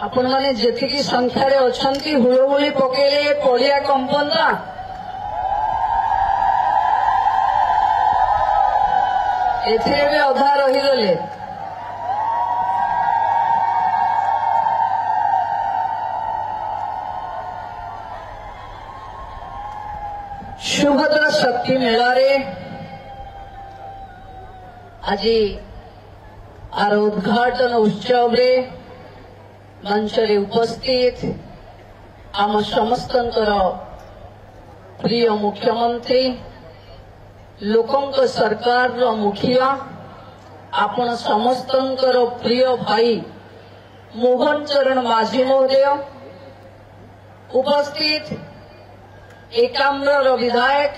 आपण माने जेतिकी संख्या रे अछंती हुळहुळी पकेले पड़िया कंपनला एथिरे भी अधा रहीगले। सुभद्रा शक्ति मेला रे आज आर उद्घाटन उत्सव रे मंच रे उपस्थित आम समस्तंकर प्रिय मुख्यमंत्री लोकंक सरकार रो मुखिया आपण समस्तंकर प्रिय भाई मोहन चरण माझी महोदय उपस्थित एकाम्र विधायक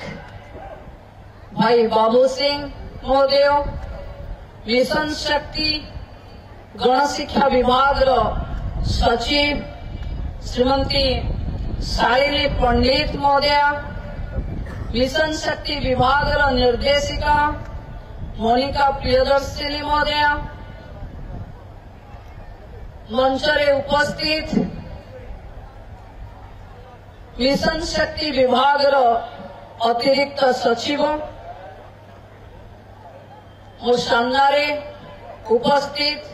भाई बाबू सिंह महोदय मिशन शक्ति गणशिक्षा विभाग रो सचिव श्रीमती शालिनी पंडित महोदय मिशन शक्ति विभाग रो निर्देशिका मोनिका प्रियदर्शिनी महोदय मंच रे उपस्थित मिशन शक्ति विभाग रो अतिरिक्त सचिव मो सामने उपस्थित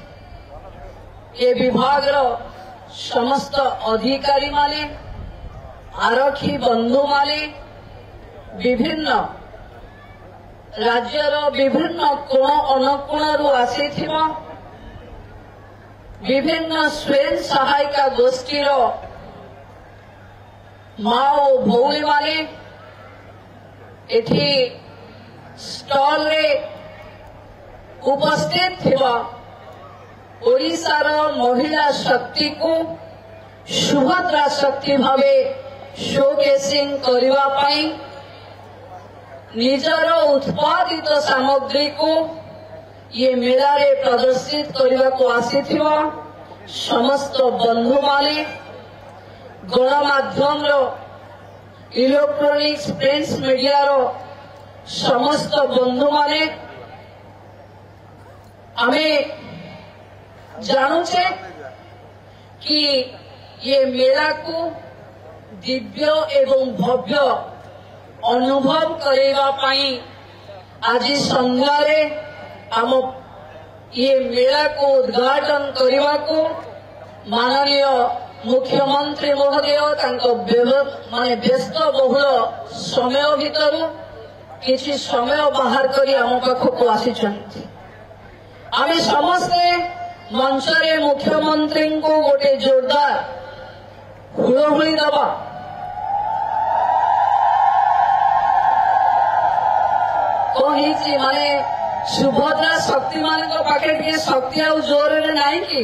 ये विभाग रो समस्त अधिकारी माने आरक्षी बंधु माने विभिन्न राज्यर विभिन्न कोण अनुकोणरू आसीथिबा विभिन्न स्वयं सहायिका गोष्ठी रो माँ और भौणी माने एठी स्टॉल रे उपस्थित थिबा ओडिशार महिला शक्ति को सुभद्रा शक्ति भावे शोकेसिंग करबा पई निजर उत्पादित सामग्री को ये मेला रे प्रदर्शित करबा को आसीथिबा समस्त बंधु माने गणमाध्यम रो इलेक्ट्रॉनिक्स प्रिंट मीडिया रो समस्त बंधु माने आमे जानूचे कि ये मेला को दिव्य एवं भव्य अनुभव करेगा पाई आज संध्या रे आम ये मेला को उद्घाटन करने को माननीय मुख्यमंत्री महोदय माने व्यस्त बहुल समय भितर किसी समय बाहर करी आम पाखक आसी आम समस्ते मंचरे मुख्यमंत्री को गोटे जोरदार हुड़हुड़ी दबा कही माने सुभद्रा शक्ति मान पाखे शक्ति आ जोर नहीं कि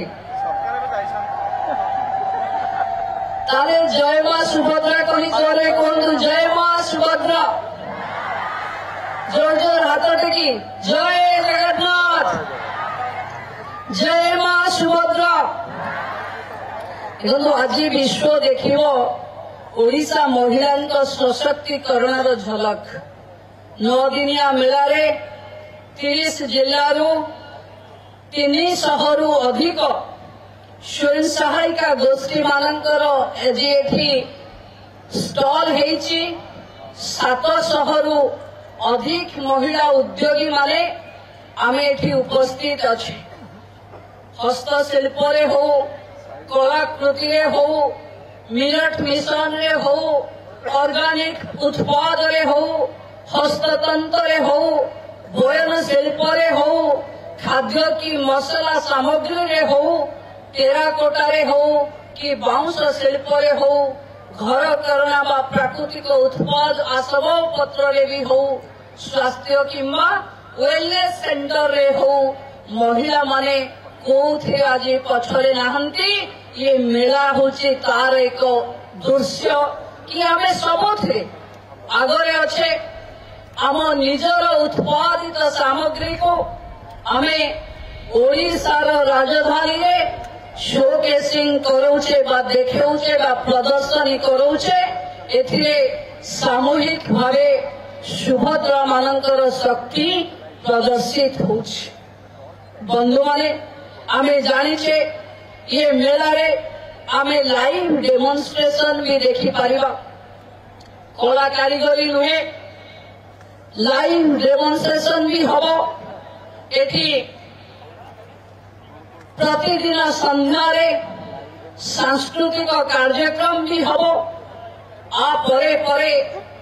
ताले जय मां सुभद्रा कही जोरे कहतु जय मां सुभद्रा जोर जोर हाथ टेकी जय जगन्नाथ जय मां सुभद्रा। देखो आज विश्व देखिबो ओडिशा महिला सशक्तिकरण झलक 9 दिनिया मेला रे 30 जिल्लारू 300 रु अधिक स्वयं सहायिका गोष्ठी मानकर एठी स्टॉल हेची 700 रु अधिक महिला उद्योगी माने आमे एठी उपस्थित अछि। हस्तशिल्प रे हो कलाकृति रे हो मिलेट मिशन रे हो ऑर्गेनिक उत्पाद रे हो हस्ततंत्र रे हो बयन शिल्प रे हो खाद्य की मसला सामग्री रे हो टेराकोटा रे हो कि बाउंस शिल्प रे हो घर करना बा प्राकृतिक उत्पाद आसब पत्र रे भी हो स्वास्थ्य किंबा वेलनेस सेंटर रे हो महिला माने कोथे आज पछरे नाहंती ये मेला होची तार एक दृश्य कि आमे सबथे आगरे अच्छे आम निजर उत्पादित सामग्री को आमे ओडिशार राजधानी रे शोकेसिंग करोचे बा देखेउचे बा प्रदर्शनी करोचे एथिरे सामूहिक भावे सुभद्रा मानकर शक्ति प्रदर्शित होची। बंधु माने आमे जानिचे ये मेला रे आमे लाइव डेमोन्स्ट्रेशन भी देखि पारिबा। कला कारीगरी नुहे, लाइव डेमोन्स्ट्रेशन भी हबो। एठी प्रतिदिन संध्यारे सांस्कृतिक कार्यक्रम भी हबो। आ परे परे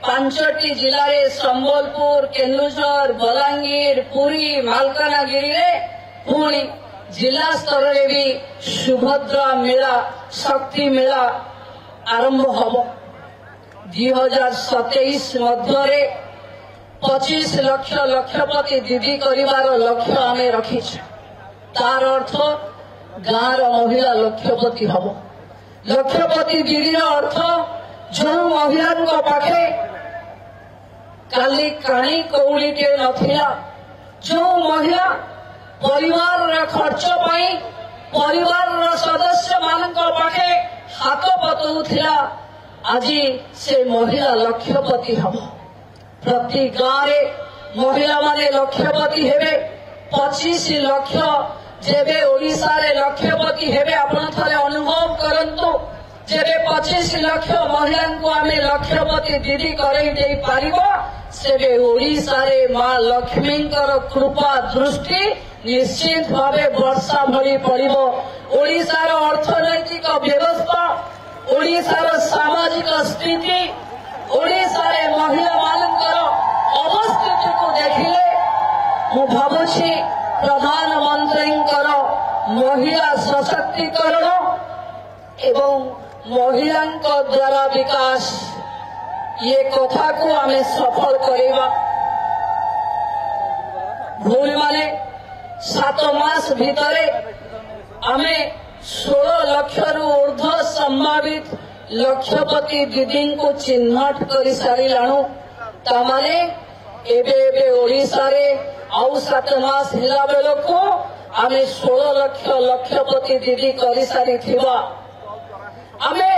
5टी जिले रे संबलपुर, केन्दुझर, बलांगीर, पुरी, मालकानगिरी रे पुणी जिला स्तर रे भी सुभद्रा मेला, शक्ति मेला आरंभ हबो। 2027 मध्य 25 लाख लक्षपति दीदी करिवार लक्ष्य आमे रखिछु। तार अर्थ गाँव महिला लक्षपति हबो। लक्षपति दीदी अर्थ जो महिला पाखे काली काणी कौड़ीटे नथिला, जो महिला परिवार खर्च पाई परिवार सदस्य मान पाखे हाथ पतौथिला, आज से महिला लक्षपति हम। प्रति गाँव रे महिला माने लक्षपति हेबे। 25 लाख जेबे ओडिशा रे लक्षपति हेबे, आपण थरे अनुभव करंतु। जेबे 25 लाख महिला को आमे लक्षपति दीदी करई देई पारिबो, सेबे ओडिशा रे मां लक्ष्मी कृपा दृष्टि निश्चित भावे वर्षा भरी पड़िबो। ओडिशा रो अर्थनैतिक व्यवस्था, ओडिशा रो सामाजिक स्थिति, ओडिशा रे महिला मानकर अवस्थिति को देखिले मु भाबुछि प्रधानमंत्री महिला सशक्तिकरण एवं महिला द्वारा विकास ये कथा को आमे सफल करेगा। भूल माने 7 मास भितरे आमे 16 लाख रु ऊर्ध्व संभावित लक्षपति दीदी को चिन्हट कर सारिलाणु। तामाने एबे ओडिशा रे आउ 7 मास हिला बेलको आमे 16 लाख लक्षपति दीदी कर सारी थिबा। आमे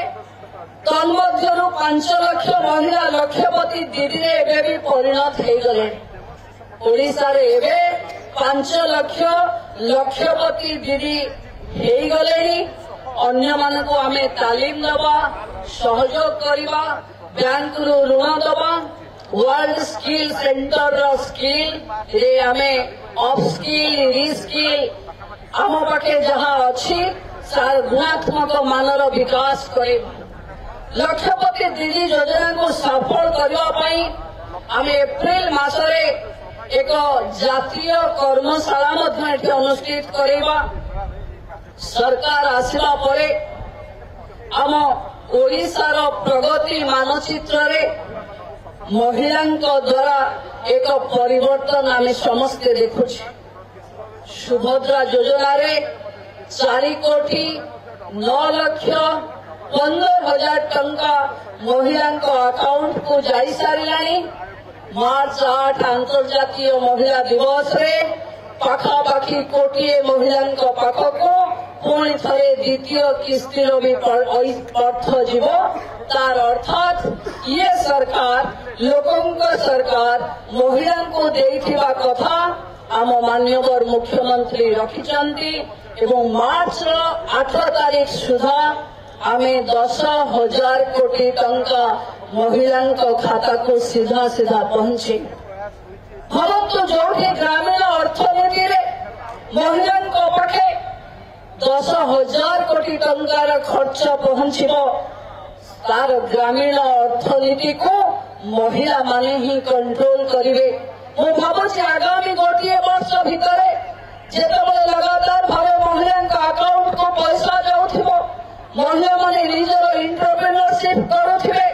तन्मध्यरु 5 लाख महिला लक्षपति दीदी एबे भी परिणत हो गले। ओडिशा रे एबे 5 लाख लक्षपति दीदी हो गले। अन्य मान को आमे तालीम दबा, सहयोग करिबा, बैंक रु ऋण दबा, वर्ल्ड स्किल सेंटर रो स्किल रे आमे अप स्किल रिस्किल आम पाखे जहाँ अच्छी सार गुणात्मक मानर विकास करे। लक्षपति दीदी योजना को सफल करने आम एप्रिल मासरे एक जातीय कर्मशाला अनुष्ठित करवा। सरकार आसला परे आम ओडिशार प्रगति मानचित्र रे महिला द्वारा एक परिवर्तन आम समस्ते देखुछे। सुभद्रा योजना रे 4 कोटी 9 लाख 15,000 टंका महिला अकाउंट को जाई सारिलानी। मार्च 8 अंतर्जातीय महिला दिवस रे पाखापाखि कोटिए महिला पाखको पुणी थे द्वितीय किस्तिर भी अर्थ जीव। तार अर्थात ये सरकार लोकों सरकार महिला को देइथिबा कथा आम मान्यवर मुख्यमंत्री रखिचंती एवं मार्च 8 तारीख सुधा आमे 10,000 कोटी टंका महिला खाता को सीधा सीधा पहुंचे। हम तो जो ग्रामीण अर्थनीति रे महिला पाखे 10,000 कोटी टंकार खर्च पहुंचब, तार ग्रामीण अर्थनीति को महिला माने ही कंट्रोल करिवे। मु भाबुछि आगामी गोटे वर्ष भितरे जेतेबेले लगातार भावे महिला अकाउंट को पैसा जाउथिबो, महिला माने निजर एंटरप्रेन्योरशिप करुथिबे,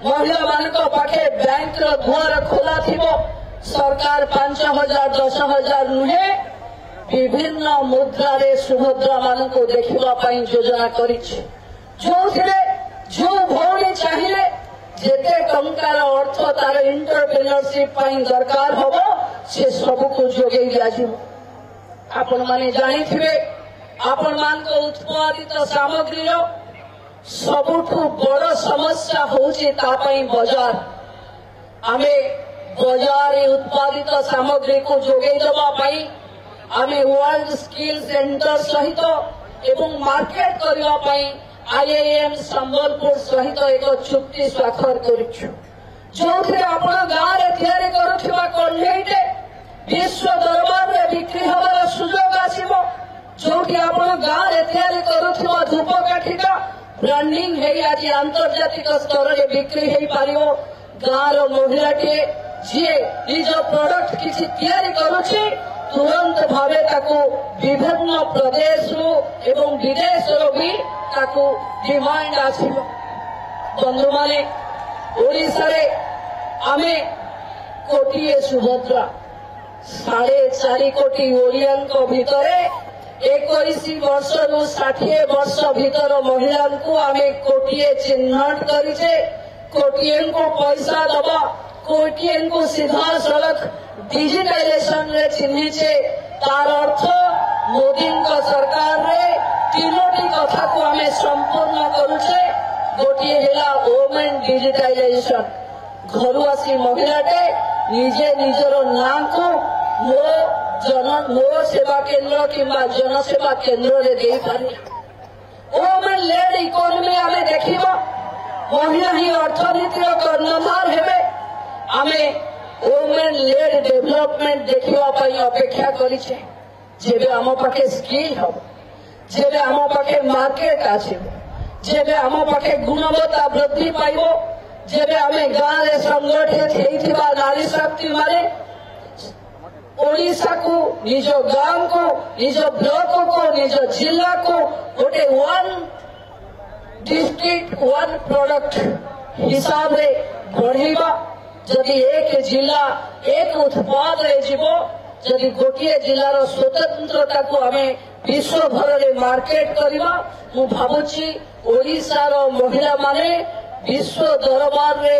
महिला मानक पाखे बैंक रो द्वार खोला थिबो। सरकार 5,000 10,000 नुहे विभिन्न मुद्रा रे सुभद्रा मान को देखिबा पई योजना करिछि। जो भौणी चाहिए जेते टंकार अर्थ तार एंटरप्रेन्योरशिप पई दरकार होबो से सब को जोगै दियाजिबो। आपण माने जानिथिबे आपण मान को उत्पादित सामग्री रो सबुठु बड़ समस्या होछि ता पई बाजार। आमे बाजार उत्पादित सामग्री को जोगै दबा पई आमे वर्ल्ड स्किल सेंटर सहित एवं मार्केट करबा पई आईआईएम संबलपुर सहित एक चुक्ति स्वाक्षर करिछु जो आपण गाँव में तैयारी करुवा कण्ढईटे विश्व दरबार में बिक्री हमार सुजोग आसो जो आपण गाँव में तैयारी करुवा धूपकाठीटा ब्रांडिंग है आज आंतर्जातिक स्तर में बिक्री हो पार गाँव महिलाटे जी निज प्रोडक्ट किसी तैयारी करुछि तुरंत भावे ताको विभिन्न प्रदेश एवं विदेश भी ताको डिमांड आसिबो। बंधु माने ओडिशा रे आमे कोटिए सुभद्रा 4.5 कोटी ओडियां भितरे 21 वर्ष रु 60 वर्ष भीतर महिला को आमे कोटिए चिन्हट करिछे कोटिए को पैसा दबा कोटिए को सीधा सड़क डिजिटाइजेशन रे चिन्हिछे तार अर्थ मोदी सरकार रे तीनोटी कथा को आमे संपूर्ण करुछे गोटिए हेला वोमेन डिजिटाइजेशन घर आसी महिलाटे निजे निजर नाम को मो सेवा केंद्र किंबा जनसेवा केंद्र रे देई पारि वोमेन लेड इकोनॉमी आमे देखिबा महिला ही अर्थनीतिर कर्णधार हेबे आमे वोमेन लेड डेवलपमेंट देखिबा पई अपेक्षा करिछे जेबे आम पाखे स्किल हो जेबे आम पाखे मार्केट आसिबो जेबे आम पाखे गुणवत्ता वृद्धि पाइबो जेबे आमे गाँव रे संगठित हेइथिबा नारी शक्ति माने ओडिशा को निज गाँव को निज ब्लॉक को निज जिला को गोटे वन डिस्ट्रिक्ट वन प्रोडक्ट हिसाब रे बढ़ेबा जदि एक जिला एक उत्पाद रे जीवो जदि गोटे जिलार स्वतंत्रता को आमे विश्व भर रे मार्केट करबा मु भाबुची ओडिशा रो महिला माने विश्व दरबार रे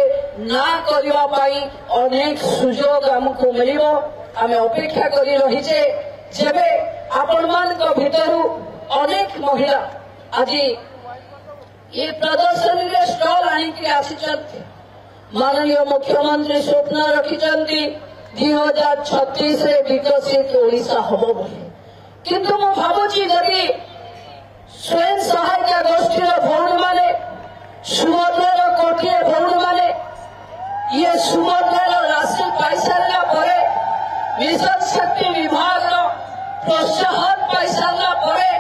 ना करबा पाई अनेक सुजोग हमको मिलिबो आमे अपेक्षा करी रहिचे जेबे आपण मान को भितरु अनेक महिला आज ये प्रदर्शनी रे स्टॉल आनी के आसीचंती माननीय मुख्यमंत्री स्वप्न रखिचंती 2036 रे विकसित ओडिशा हबो बोली किंतु मु भाबुची जदि स्वयं सहायता गोष्ठी भौण माने सुभद्रार कोटिए भौण माने ये सुभद्रार राशि पाई सारा परे मिशन शक्ति विभाग प्रोत्साहन पाई सारा परे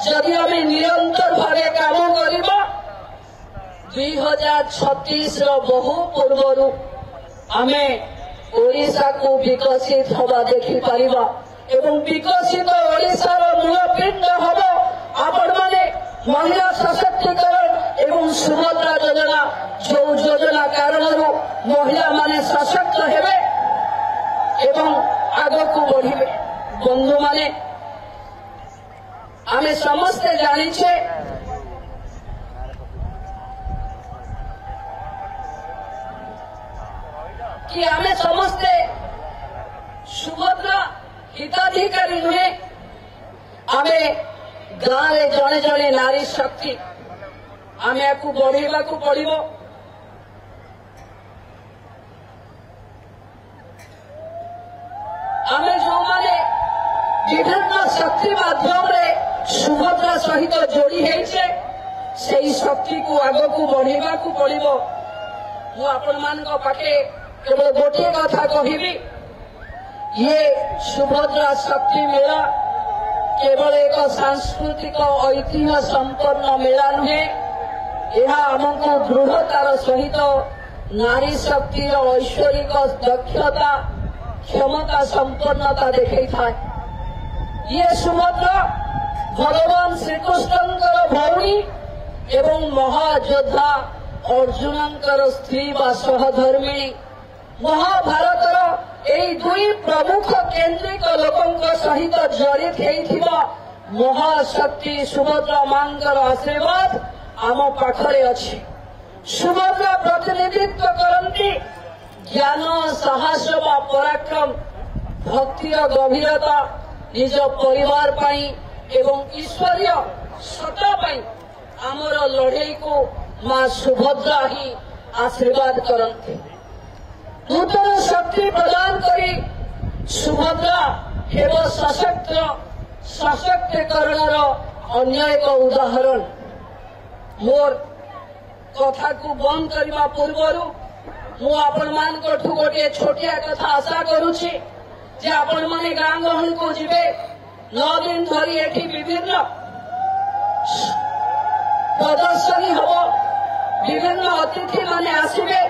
जदि आमे निरंतर भावे काम करिबा 2036 बहु पूर्वरु आमे ओडिशा को विकसित हवा देखि पारिबा एवं विकसित ओडिशा रो मूलपिंड हबो आपण माने महिला सशक्तिकरण एवं सुभद्रा योजना जो योजना कारणरू महिला माने सशक्त हेबे एवं आगो को बढ़िबे। बंधु माने आमे समस्ते जानिछे कि आमे समस्ते सुभद्रा हिताधिकारी नुहे आमे गाँव रे जड़े जड़े नारी शक्ति आमे आपको बढ़ेबा को पड़िबो आमे जो माने विभिन्न शक्ति माध्यम रे सुभद्रा सहित जोड़ी हेइछे सेही शक्ति को आगो को बढ़ेबा को पड़िबो। मु आपण मान को पाखे केवल गोटे कथा कहिबी ये सुभद्रा शक्ति मेला केवल एक सांस्कृतिक ऐतिह्य संपन्न मेला नुहे यह आमको दृढ़तार सहित नारी शक्ति ऐश्वरिक दक्षता क्षमता संपन्नता देखई था। ये सुभद्रा भगवान श्रीकृष्णंकर भौणी एवं महायोद्धा अर्जुनंकर स्त्री व सहधर्मिणी महाभारतर एई दुई प्रमुख केंद्रिक लोकों सहित जड़ित हेइथिबा महाशक्ति सुभद्रा मांकर आशीर्वाद आम पाखरे अछि। सुभद्रा प्रतिनिधित्व करती ज्ञान साहस व पराक्रम भक्ति गभीरता निज परिवार पाई एवं ईश्वरीय सत्ता पाई आमर लड़ाई को मां सुभद्रा ही आशीर्वाद करती। नूतन शक्ति प्रदान करी सुभद्रा एवं सशक्तिकरण अन्य एक उदाहरण मोर कथा को बंद करने पूर्व मु आपण मान गोटे छोटिया कथा आशा करुछि जे आपण माने गाँ गहली को जीवे 9 दिन धरी एठी विभिन्न प्रदर्शनी हम विभिन्न अतिथि माने आसिबे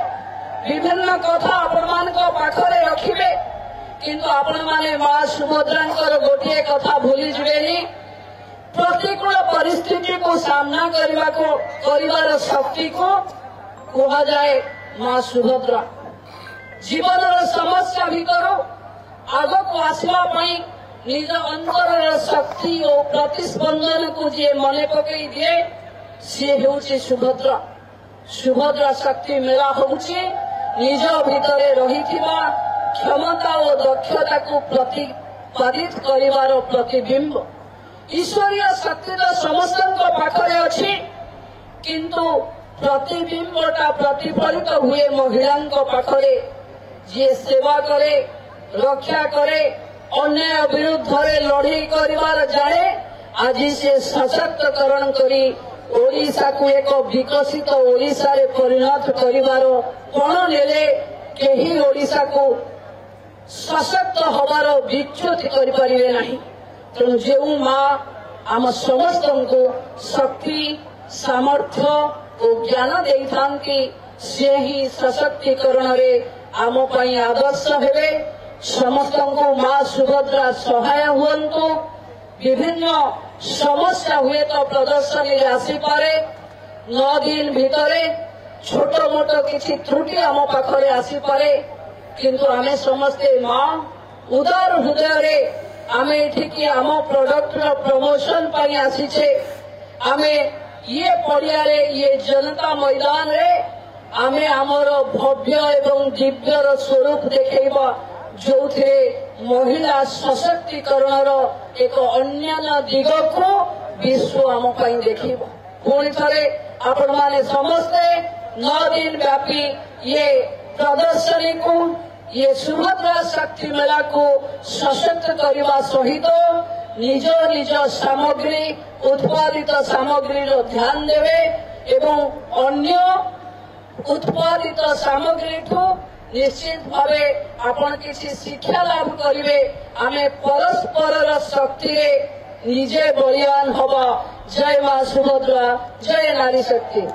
विभिन्न कथा आपण मान पाखरे रखिबे किंतु आपण माने मां सुभद्रांकर गोटे कथा भूली जिबेनी प्रतिकूल परिस्थिति को सामना करिवार शक्ति को कहा जाए मां सुभद्रा जीवन समस्या भीतर आग को आसवा निज अंतर शक्ति और प्रतिस्पंदन को जी मन पकई दिए सी हूँ सुभद्रा सुभद्रा शक्ति मेला हूँ निज भितर रही क्षमता और दक्षता को प्रतिपादित करिवार प्रतिबिंब ईश्वरीय शक्ति तो समस्त पाखरे अच्छी किंतु प्रतिबिंबटा प्रतिफलित हुए महिला पाखरे जी सेवा करे रक्षा करे अन्याय विरुद्ध लड़ई करिवार जाने आज से सशक्तकरण करी ओडिशा को एक विकसित ओडिशा रे परिणत करिवार पण नेले केही ओडिशा को सशक्त हबार विच्युत करि परिबे नाही तेणु जो माँ आम समस्त को शक्ति सामर्थ्य और ज्ञान देती से ही सशक्तिकरण रे आम पाई आदर्श हेबे समस्त को माँ सुभद्रा सहाय हुंतु विभिन्न समस्या हुए तो प्रदर्शनी आसीपे 9 दिन भितरे छोट मोट किसी त्रुटि आम पाखरे आसीपे किंतु आमे समस्ते माँ उदार हृदय रे आमे एठिकी आम प्रोडक्ट प्रमोशन पाई आसीछे आमे ये पड़िया रे ये जनता मैदान रे आमे आमर भव्य एवं दिव्यर स्वरूप देखैबा जो थे महिला सशक्तिकरण एक अन्य दिग को विश्व आम पाई देखिबा पुणी थरे आपण माने समस्ते 9 दिन व्यापी ये प्रदर्शनी को ये सुभद्रा शक्ति मेला को सशक्त करने सहित निज निज सामग्री उत्पादित सामग्री ध्यान देवे एवं अन्य उत्पादित सामग्री ठू निश्चित भावे आपण किसी शिक्षा लाभ करिवे आमे परस्पर शक्ति रे निजे बलियान हवा जय मां सुभद्रा जय नारी शक्ति।